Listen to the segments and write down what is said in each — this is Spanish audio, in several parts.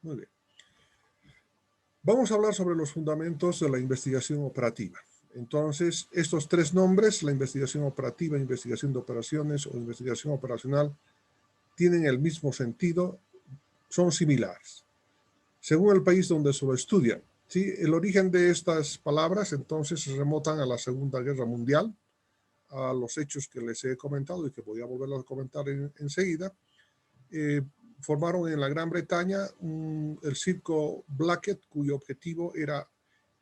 Muy bien. Vamos a hablar sobre los fundamentos de la investigación operativa. Entonces, estos tres nombres, la investigación operativa, investigación de operaciones o investigación operacional, tienen el mismo sentido, son similares, según el país donde se lo estudia. ¿Sí? El origen de estas palabras, entonces, se remontan a la Segunda Guerra Mundial, a los hechos que les he comentado y que voy a volver a comentar enseguida. Formaron en la Gran Bretaña el circo Blackett, cuyo objetivo era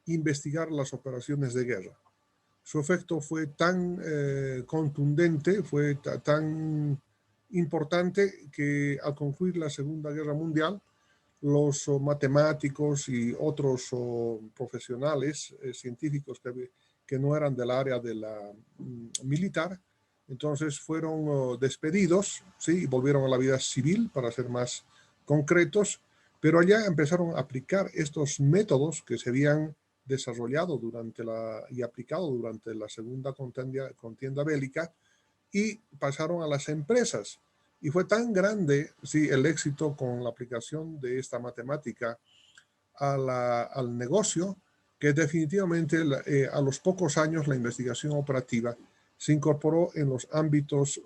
investigar las operaciones de guerra. Su efecto fue tan contundente, fue tan importante que al concluir la Segunda Guerra Mundial, los matemáticos y otros profesionales científicos que no eran del área de la militar, entonces fueron despedidos, ¿sí? Y volvieron a la vida civil, para ser más concretos, pero allá empezaron a aplicar estos métodos que se habían desarrollado y aplicado durante la segunda contienda bélica, y pasaron a las empresas. Y fue tan grande, sí, el éxito con la aplicación de esta matemática al negocio, que definitivamente a los pocos años la investigación operativa se incorporó en los ámbitos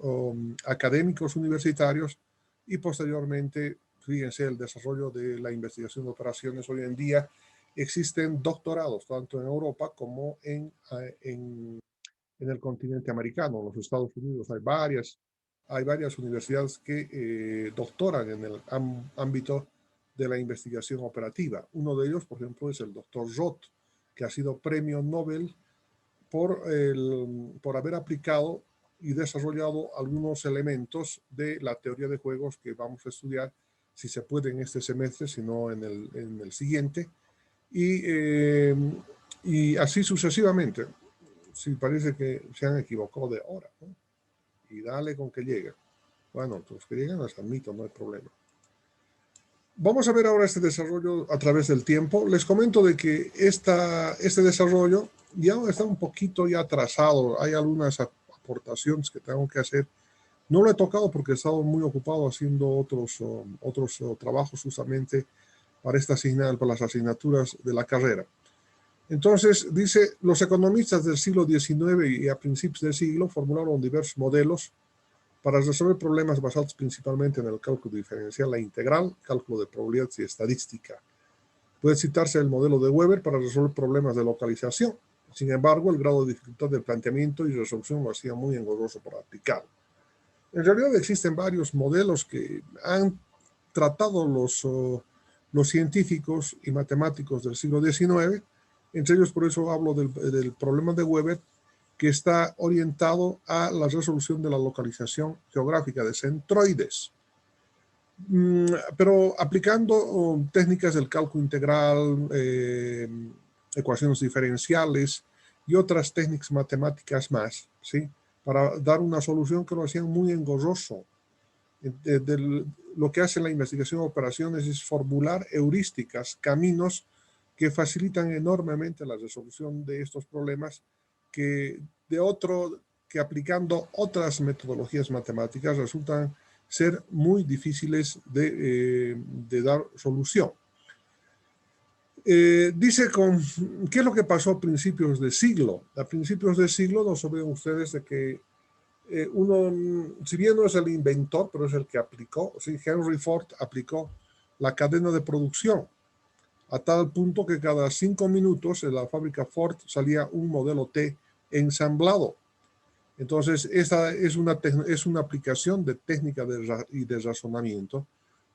académicos universitarios y posteriormente, fíjense, el desarrollo de la investigación de operaciones. Hoy en día existen doctorados tanto en Europa como en el continente americano. En los Estados Unidos hay varias universidades que doctoran en el ámbito de la investigación operativa. Uno de ellos, por ejemplo, es el doctor Roth, que ha sido premio Nobel por haber aplicado y desarrollado algunos elementos de la teoría de juegos que vamos a estudiar, si se puede en este semestre, si no en el siguiente, y así sucesivamente. Sí, parece que se han equivocado de hora, ¿no? Y dale con que llega. Bueno, los que llegan los admito, no hay problema. Vamos a ver ahora este desarrollo a través del tiempo. Les comento de que este desarrollo ya está un poquito ya atrasado. Hay algunas aportaciones que tengo que hacer. No lo he tocado porque he estado muy ocupado haciendo otros trabajos justamente para las asignaturas de la carrera. Entonces, dice, los economistas del siglo XIX y a principios del siglo formularon diversos modelos para resolver problemas basados principalmente en el cálculo diferencial e integral, cálculo de probabilidades y estadística. Puede citarse el modelo de Weber para resolver problemas de localización. Sin embargo, el grado de dificultad del planteamiento y resolución lo hacía muy engorroso para aplicar. En realidad existen varios modelos que han tratado los científicos y matemáticos del siglo XIX. Entre ellos, por eso hablo del problema de Weber, que está orientado a la resolución de la localización geográfica de centroides. Pero aplicando técnicas del cálculo integral, ecuaciones diferenciales y otras técnicas matemáticas más, ¿sí? Para dar una solución que lo hacían muy engorroso. Lo que hace la investigación de operaciones es formular heurísticas, caminos que facilitan enormemente la resolución de estos problemas que aplicando otras metodologías matemáticas resultan ser muy difíciles de dar solución. Dice ¿qué es lo que pasó a principios de siglo? A principios de siglo, no saben ustedes de que si bien no es el inventor, pero es el que aplicó, ¿sí? Henry Ford aplicó la cadena de producción a tal punto que cada 5 minutos en la fábrica Ford salía un modelo T ensamblado. Entonces, esta es una aplicación de técnica y de razonamiento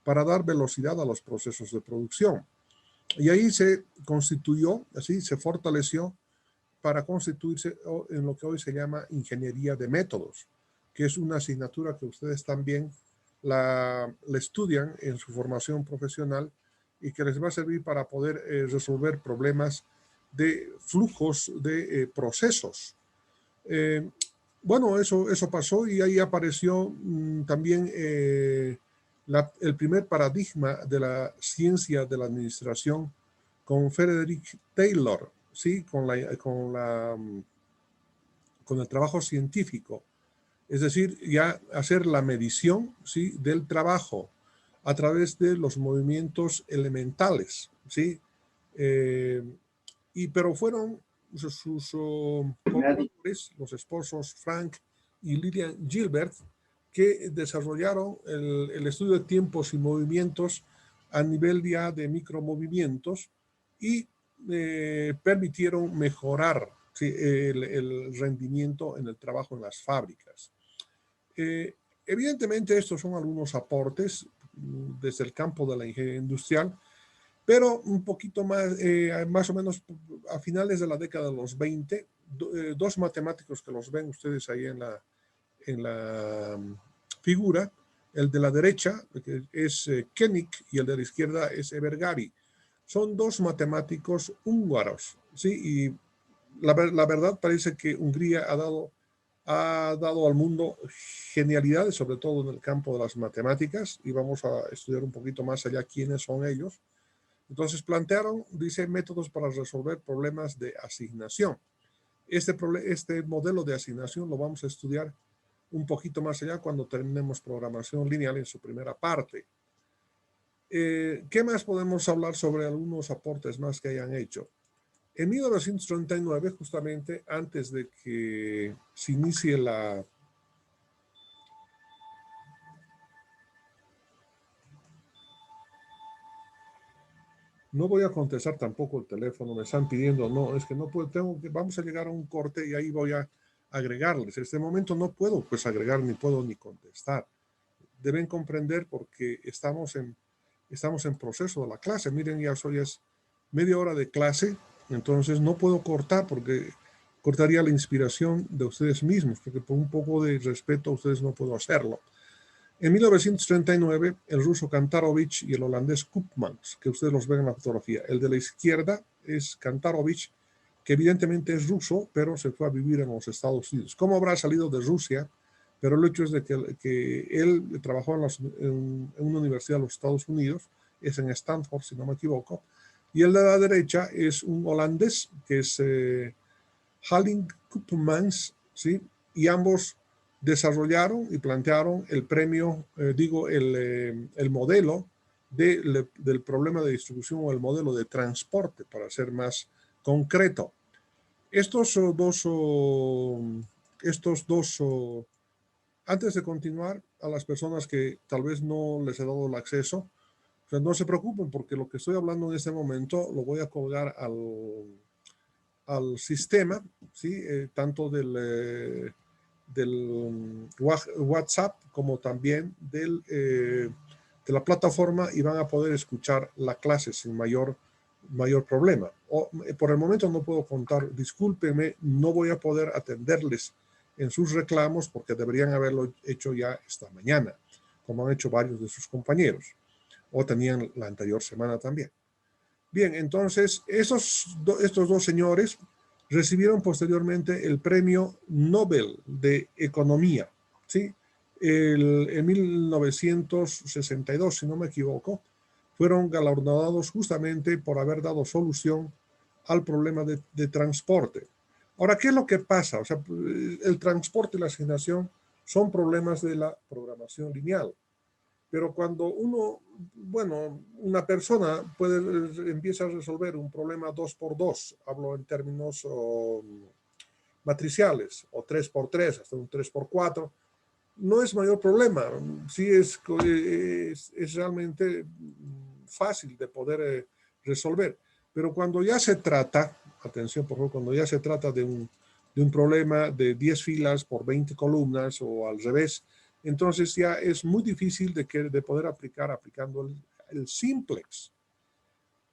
para dar velocidad a los procesos de producción. Y ahí se constituyó, así se fortaleció para constituirse en lo que hoy se llama ingeniería de métodos, que es una asignatura que ustedes también la estudian en su formación profesional y que les va a servir para poder resolver problemas de flujos de procesos. Bueno, eso pasó y ahí apareció también el primer paradigma de la ciencia de la administración con Frederick Taylor, ¿sí? Con el trabajo científico. Es decir, ya hacer la medición, ¿sí? Del trabajo. a través de los movimientos elementales, ¿sí? Pero fueron sus colaboradores, los esposos Frank y Lillian Gilbert, que desarrollaron el estudio de tiempos y movimientos a nivel ya de micromovimientos y permitieron mejorar, ¿sí?, el rendimiento en el trabajo en las fábricas. Evidentemente estos son algunos aportes desde el campo de la ingeniería industrial, pero un poquito más o menos a finales de la década de los 20, dos matemáticos que los ven ustedes ahí en la figura, el de la derecha que es Koenig y el de la izquierda es Evergari. Son dos matemáticos húngaros, ¿sí? Y la verdad parece que Hungría ha dado al mundo genialidades, sobre todo en el campo de las matemáticas, y vamos a estudiar un poquito más allá quiénes son ellos. Entonces plantearon, dice, métodos para resolver problemas de asignación. Este modelo de asignación lo vamos a estudiar un poquito más allá cuando terminemos programación lineal en su primera parte. ¿Qué más podemos hablar sobre algunos aportes más que hayan hecho? En 1939, justamente antes de que se inicie la... No voy a contestar tampoco el teléfono, me están pidiendo, no, es que no puedo, vamos a llegar a un corte y ahí voy a agregarles. En este momento no puedo pues agregar ni puedo ni contestar. Deben comprender porque estamos en proceso de la clase. Miren, ya es media hora de clase, entonces no puedo cortar porque cortaría la inspiración de ustedes mismos, porque por un poco de respeto a ustedes no puedo hacerlo. En 1939, el ruso Kantarovich y el holandés Koopmans, que ustedes los ven en la fotografía. El de la izquierda es Kantarovich, que evidentemente es ruso, pero se fue a vivir en los Estados Unidos. ¿Cómo habrá salido de Rusia? Pero el hecho es de que él trabajó en una universidad de los Estados Unidos, es en Stanford, si no me equivoco, y el de la derecha es un holandés, que es Halling Koopmans, ¿sí? Y ambos desarrollaron y plantearon el premio, el modelo del problema de distribución o el modelo de transporte, para ser más concreto. Estos dos, antes de continuar, a las personas que tal vez no les he dado el acceso, o sea, no se preocupen porque lo que estoy hablando en este momento lo voy a colgar al sistema, ¿sí? Tanto del WhatsApp como también de la plataforma, y van a poder escuchar la clase sin mayor problema. Por el momento no puedo contar, discúlpenme, no voy a poder atenderles en sus reclamos porque deberían haberlo hecho ya esta mañana, como han hecho varios de sus compañeros, o tenían la anterior semana también. Bien, entonces estos dos señores recibieron posteriormente el premio Nobel de Economía, ¿sí? En 1962, si no me equivoco, fueron galardonados justamente por haber dado solución al problema de transporte. Ahora, ¿qué es lo que pasa? O sea, el transporte y la asignación son problemas de la programación lineal. Pero cuando una persona empieza a resolver un problema 2x2, hablo en términos matriciales, o 3x3, hasta un 3x4, no es mayor problema. Sí es realmente fácil de poder resolver. Pero cuando ya se trata, atención por favor, cuando ya se trata de un problema de 10 filas por 20 columnas o al revés, entonces ya es muy difícil de poder aplicando el simplex.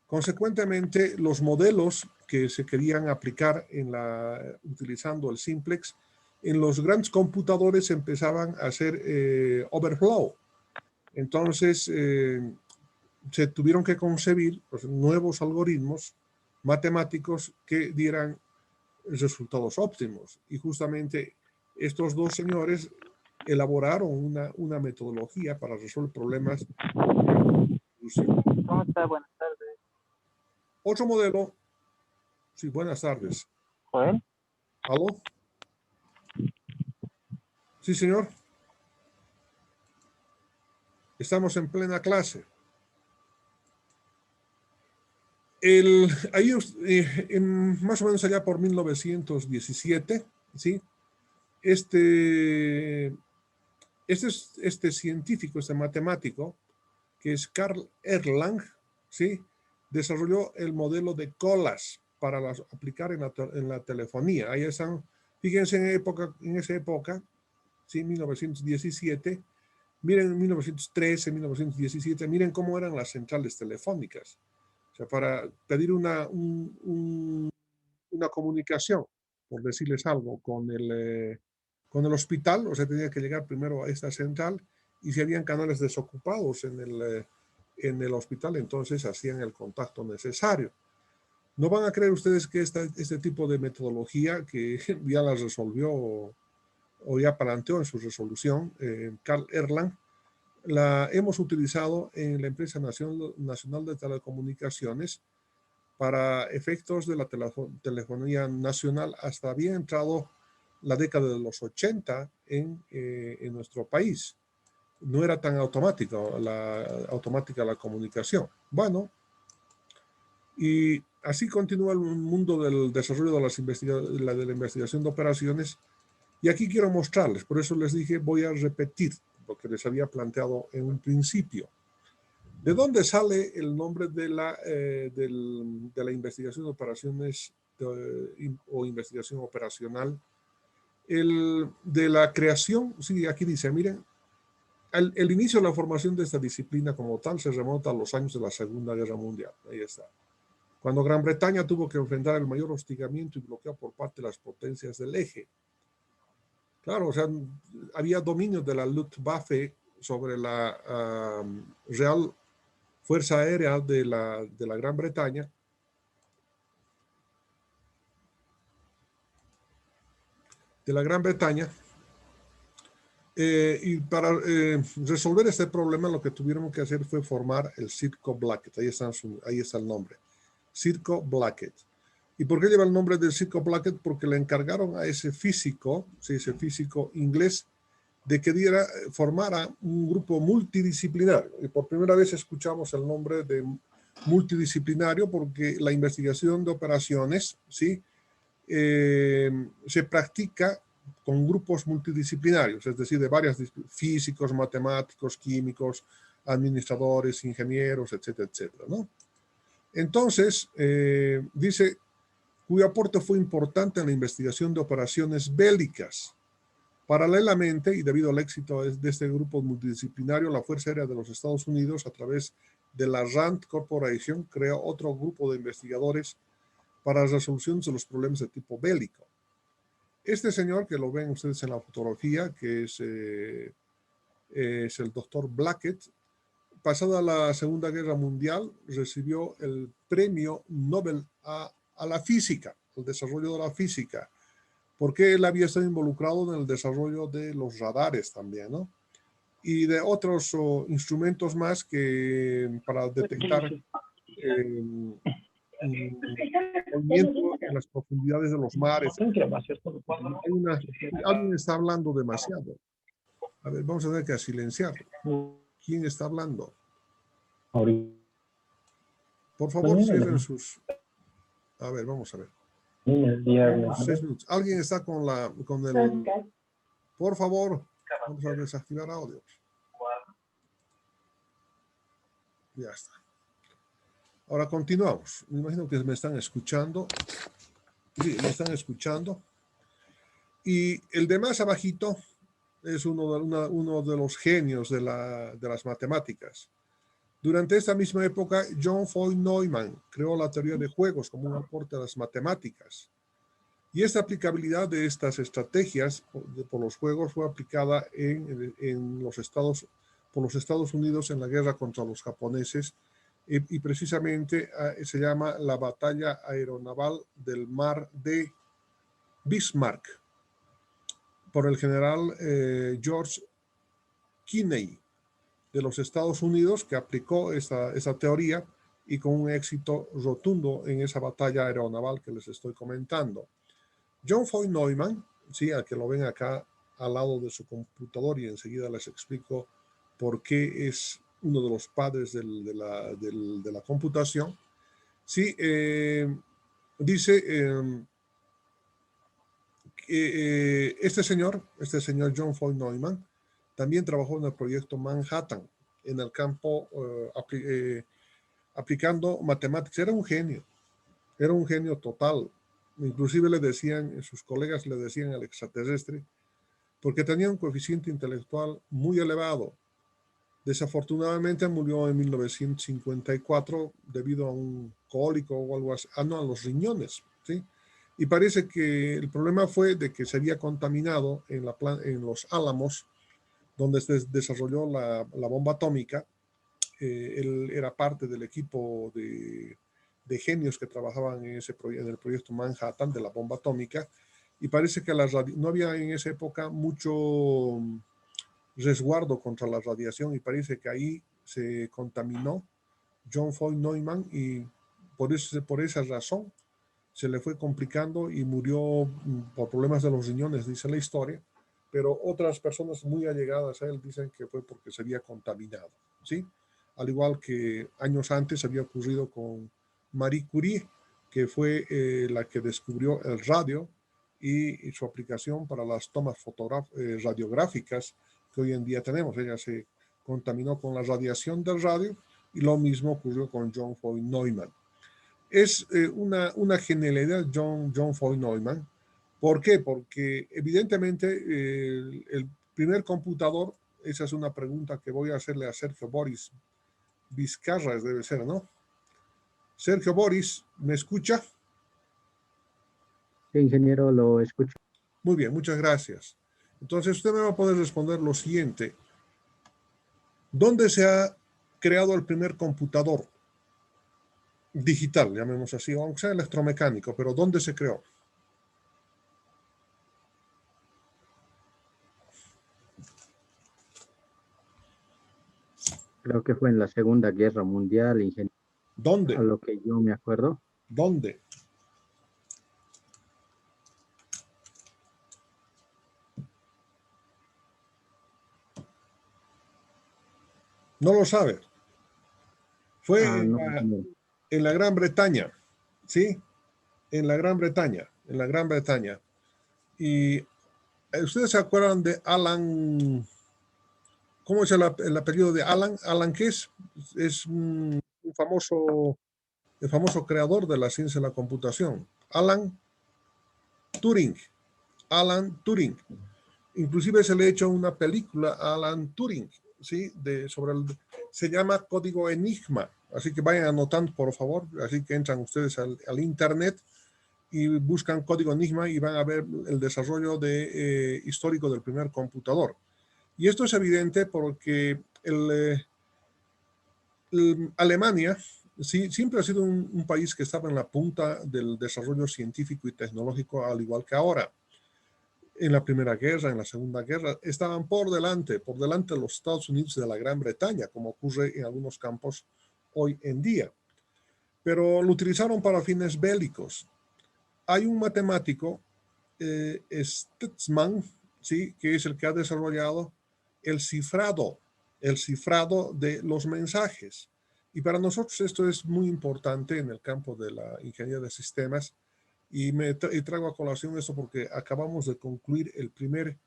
Consecuentemente, los modelos que se querían aplicar utilizando el simplex, en los grandes computadores empezaban a hacer overflow. Entonces, se tuvieron que concebir nuevos algoritmos matemáticos que dieran resultados óptimos. Y justamente estos dos señores elaboraron una metodología para resolver problemas. ¿Cómo está? Buenas tardes. Otro modelo. Sí, buenas tardes. ¿Joel? ¿Aló? Sí, señor. Estamos en plena clase. Ahí, más o menos allá por 1917, ¿sí? Este científico, este matemático, que es Karl Erlang, ¿sí? Desarrolló el modelo de colas para aplicar en la telefonía. Ahí están, fíjense en esa época, ¿sí? 1917, miren en 1913, 1917, miren cómo eran las centrales telefónicas. O sea, para pedir una comunicación, por decirles algo, con el hospital, o sea, tenía que llegar primero a esta central, y si habían canales desocupados en el hospital, entonces hacían el contacto necesario. No van a creer ustedes que este tipo de metodología que ya la resolvió o ya planteó en su resolución Karl Erlang, la hemos utilizado en la empresa nacional de telecomunicaciones para efectos de la telefonía nacional hasta había entrado la década de los 80 en nuestro país. No era tan automática la comunicación. Bueno, y así continúa el mundo del desarrollo de la investigación de operaciones. Y aquí quiero mostrarles, por eso les dije, voy a repetir lo que les había planteado en un principio. ¿De dónde sale el nombre de la investigación de operaciones o investigación operacional? De la creación, sí, aquí dice, miren, el inicio de la formación de esta disciplina como tal se remonta a los años de la Segunda Guerra Mundial. Ahí está. Cuando Gran Bretaña tuvo que enfrentar el mayor hostigamiento y bloqueo por parte de las potencias del eje. Claro, o sea, había dominio de la Luftwaffe sobre la Real Fuerza Aérea de la Gran Bretaña, y para resolver este problema lo que tuvieron que hacer fue formar el Circo Blackett. Ahí está el nombre, Circo Blackett. ¿Y por qué lleva el nombre del Circo Blackett? Porque le encargaron a ese físico, ¿sí? Ese físico inglés, de que formara un grupo multidisciplinario. Y por primera vez escuchamos el nombre de multidisciplinario porque la investigación de operaciones, ¿sí? Se practica con grupos multidisciplinarios, es decir, de varias físicos, matemáticos, químicos, administradores, ingenieros, etcétera, etcétera, ¿no? Entonces, dice, cuyo aporte fue importante en la investigación de operaciones bélicas. Paralelamente, y debido al éxito de este grupo multidisciplinario, la Fuerza Aérea de los Estados Unidos, a través de la RAND Corporation, creó otro grupo de investigadores para la resolución de los problemas de tipo bélico. Este señor, que lo ven ustedes en la fotografía, que es el doctor Blackett, pasada la Segunda Guerra Mundial, recibió el premio Nobel a la física, al desarrollo de la física, porque él había estado involucrado en el desarrollo de los radares también, ¿no? Y de otros instrumentos más que para detectar movimiento en las profundidades de los mares. Alguien está hablando demasiado. A ver, vamos a tener que silenciarlo. ¿Quién está hablando? Por favor, cierren sus... A ver, vamos a ver. 6 minutos. Alguien está con el... Por favor, vamos a desactivar audio. Ya está. Ahora continuamos. Me imagino que me están escuchando. Sí, me están escuchando. Y el de más abajito es uno de los genios de las matemáticas. Durante esta misma época, John von Neumann creó la teoría de juegos como un aporte a las matemáticas. Y esta aplicabilidad de estas estrategias por los juegos fue aplicada por los Estados Unidos en la guerra contra los japoneses, y precisamente se llama la batalla aeronaval del mar de Bismarck, por el general George Kennedy de los Estados Unidos, que aplicó esa teoría y con un éxito rotundo en esa batalla aeronaval que les estoy comentando. John von Neumann, sí, al que lo ven acá al lado de su computador, y enseguida les explico por qué es uno de los padres de la computación. Sí, dice que este señor John Floyd Neumann, también trabajó en el proyecto Manhattan, en el campo aplicando matemáticas. Era un genio total. Inclusive le decían, sus colegas le decían al extraterrestre, porque tenía un coeficiente intelectual muy elevado. Desafortunadamente murió en 1954 debido a un cólico o algo así, no, a los riñones, ¿sí? Y parece que el problema fue de que se había contaminado en los Álamos, donde se desarrolló la bomba atómica. Él era parte del equipo de genios que trabajaban en el proyecto Manhattan de la bomba atómica, y parece que no había en esa época mucho resguardo contra la radiación, y parece que ahí se contaminó John Floyd Neumann, y por esa razón se le fue complicando y murió por problemas de los riñones, dice la historia, pero otras personas muy allegadas a él dicen que fue porque se había contaminado, ¿sí? Al igual que años antes había ocurrido con Marie Curie, que fue la que descubrió el radio y su aplicación para las tomas radiográficas que hoy en día tenemos. Ella se contaminó con la radiación del radio, y lo mismo ocurrió con John Floyd Neumann. Es una genialidad John Floyd Neumann. ¿Por qué? Porque evidentemente el primer computador, esa es una pregunta que voy a hacerle a Sergio Boris Vizcarra, debe ser, ¿no? Sergio Boris, ¿me escucha? Sí, ingeniero, lo escucho. Muy bien, muchas gracias. Entonces usted me va a poder responder lo siguiente. ¿Dónde se ha creado el primer computador digital, llamemos así, aunque sea electromecánico, pero dónde se creó? Creo que fue en la Segunda Guerra Mundial, ingeniero, a ¿Dónde? lo que yo me acuerdo. ¿Dónde? No lo sabe. Fue No, ingeniero. en la Gran Bretaña, ¿sí? En la Gran Bretaña, en la Gran Bretaña. Y ustedes se acuerdan de Alan, ¿cómo es el apellido de Alan? Alan, ¿qué es? Es un famoso, el famoso creador de la ciencia de la computación. Alan Turing. Alan Turing. Inclusive se le ha hecho una película a Alan Turing, ¿sí? Se llama Código Enigma. Así que vayan anotando, por favor. Así que entran ustedes al internet y buscan Código Enigma y van a ver el desarrollo histórico del primer computador. Y esto es evidente porque Alemania, sí, siempre ha sido un país que estaba en la punta del desarrollo científico y tecnológico, al igual que ahora. En la Primera Guerra, en la Segunda Guerra, estaban por delante de los Estados Unidos y de la Gran Bretaña, como ocurre en algunos campos hoy en día. Pero lo utilizaron para fines bélicos. Hay un matemático, Stutzman, ¿sí? Que es el que ha desarrollado el cifrado de los mensajes. Y para nosotros esto es muy importante en el campo de la ingeniería de sistemas. Y traigo a colación esto porque acabamos de concluir el primer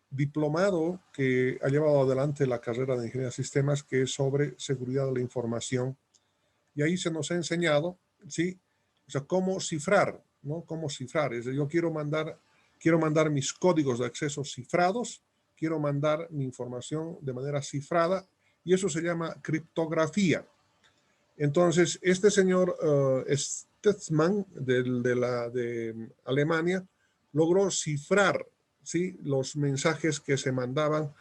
diplomado que ha llevado adelante la carrera de ingeniería de sistemas, que es sobre seguridad de la información. Y ahí se nos ha enseñado, ¿sí? O sea, cómo cifrar, ¿no? Cómo cifrar. Es decir, yo quiero mandar mis códigos de acceso cifrados, quiero mandar mi información de manera cifrada, y eso se llama criptografía. Entonces, este señor Stutzman de Alemania logró cifrar, ¿sí? Los mensajes que se mandaba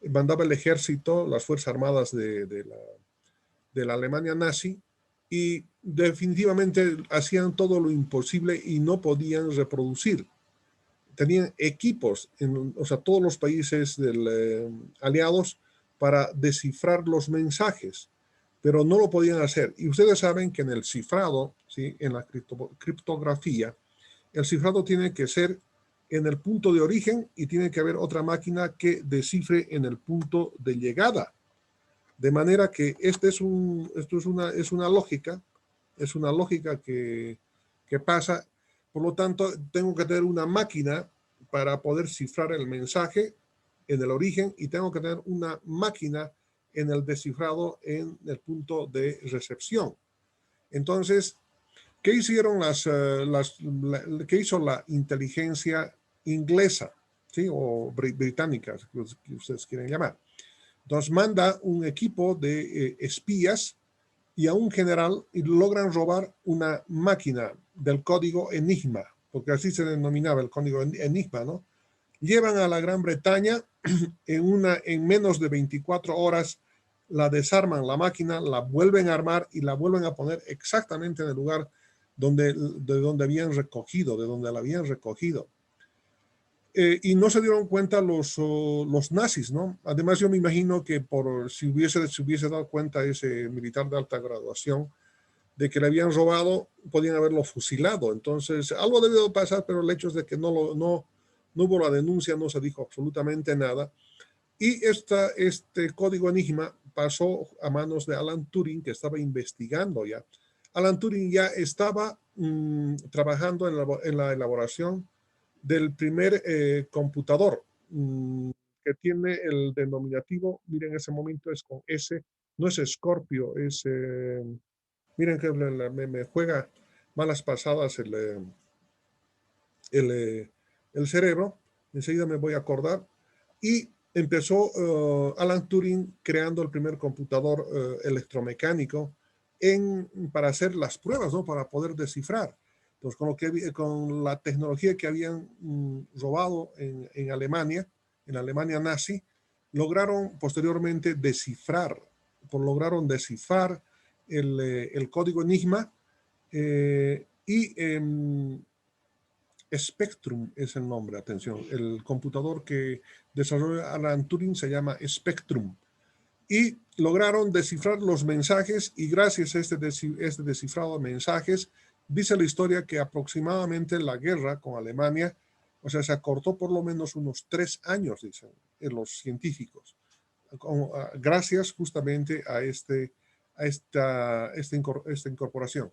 el ejército, las Fuerzas Armadas de la Alemania nazi, y definitivamente hacían todo lo imposible y no podían reproducir. Tenían equipos, o sea, todos los países aliados para descifrar los mensajes, pero no lo podían hacer. Y ustedes saben que en el cifrado, ¿sí? En la criptografía, el cifrado tiene que ser en el punto de origen y tiene que haber otra máquina que descifre en el punto de llegada. De manera que esto es una lógica que pasa. Por lo tanto, tengo que tener una máquina para poder cifrar el mensaje en el origen y tengo que tener una máquina en el descifrado en el punto de recepción. Entonces, ¿qué hicieron qué hizo la inteligencia inglesa, ¿sí? O británica, que ustedes quieren llamar? Entonces manda un equipo de espías y a un general y logran robar una máquina del código Enigma, porque así se denominaba el código Enigma, ¿no? Llevan a la Gran Bretaña en menos de 24 horas, la desarman la máquina, la vuelven a armar y la vuelven a poner exactamente en el lugar de donde la habían recogido. Y no se dieron cuenta los nazis, ¿no? Además, yo me imagino que si hubiese dado cuenta ese militar de alta graduación de que le habían robado, podían haberlo fusilado. Entonces, algo debió pasar, pero el hecho es de que no hubo la denuncia, no se dijo absolutamente nada. Y este código Enigma pasó a manos de Alan Turing, que estaba investigando ya. Alan Turing ya estaba trabajando en la elaboración del primer computador que tiene el denominativo, miren, en ese momento es con S, no es Scorpio, miren que me juega malas pasadas el cerebro, enseguida me voy a acordar, y empezó Alan Turing creando el primer computador electromecánico para hacer las pruebas, ¿no? Para poder descifrar. Entonces, con la tecnología que habían robado en Alemania nazi, lograron posteriormente descifrar el código Enigma y Spectrum es el nombre, atención, el computador que desarrolló Alan Turing se llama Spectrum. Y lograron descifrar los mensajes y gracias a este descifrado de mensajes, dice la historia que aproximadamente la guerra con Alemania, o sea, se acortó por lo menos unos 3 años, dicen los científicos, gracias justamente a esta incorporación.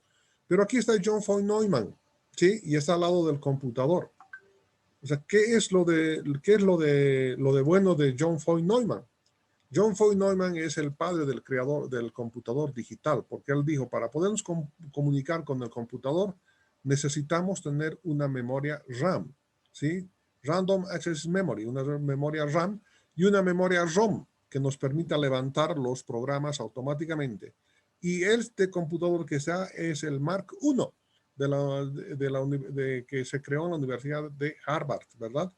Pero aquí está John von Neumann, ¿sí? Y está al lado del computador. O sea, ¿qué es lo de bueno de John von Neumann? John von Neumann es el padre del creador del computador digital, porque él dijo, para podernos comunicar con el computador, necesitamos tener una memoria RAM, ¿sí? Random Access Memory, una memoria RAM y una memoria ROM que nos permita levantar los programas automáticamente. Y este computador que está es el Mark I que se creó en la Universidad de Harvard, ¿verdad?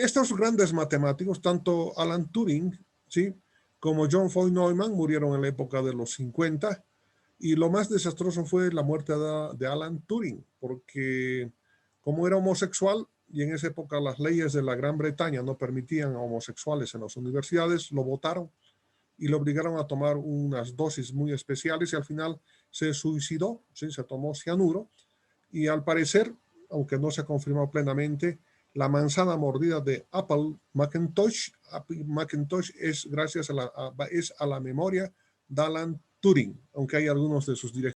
Estos grandes matemáticos, tanto Alan Turing, ¿sí?, como John von Neumann, murieron en la época de los 50, y lo más desastroso fue la muerte de Alan Turing, porque como era homosexual, y en esa época las leyes de la Gran Bretaña no permitían a homosexuales en las universidades, lo votaron y lo obligaron a tomar unas dosis muy especiales y al final se suicidó, ¿sí?, se tomó cianuro, y al parecer, aunque no se ha confirmado plenamente, la manzana mordida de Apple Macintosh es gracias a la memoria de Alan Turing, aunque hay algunos de sus directores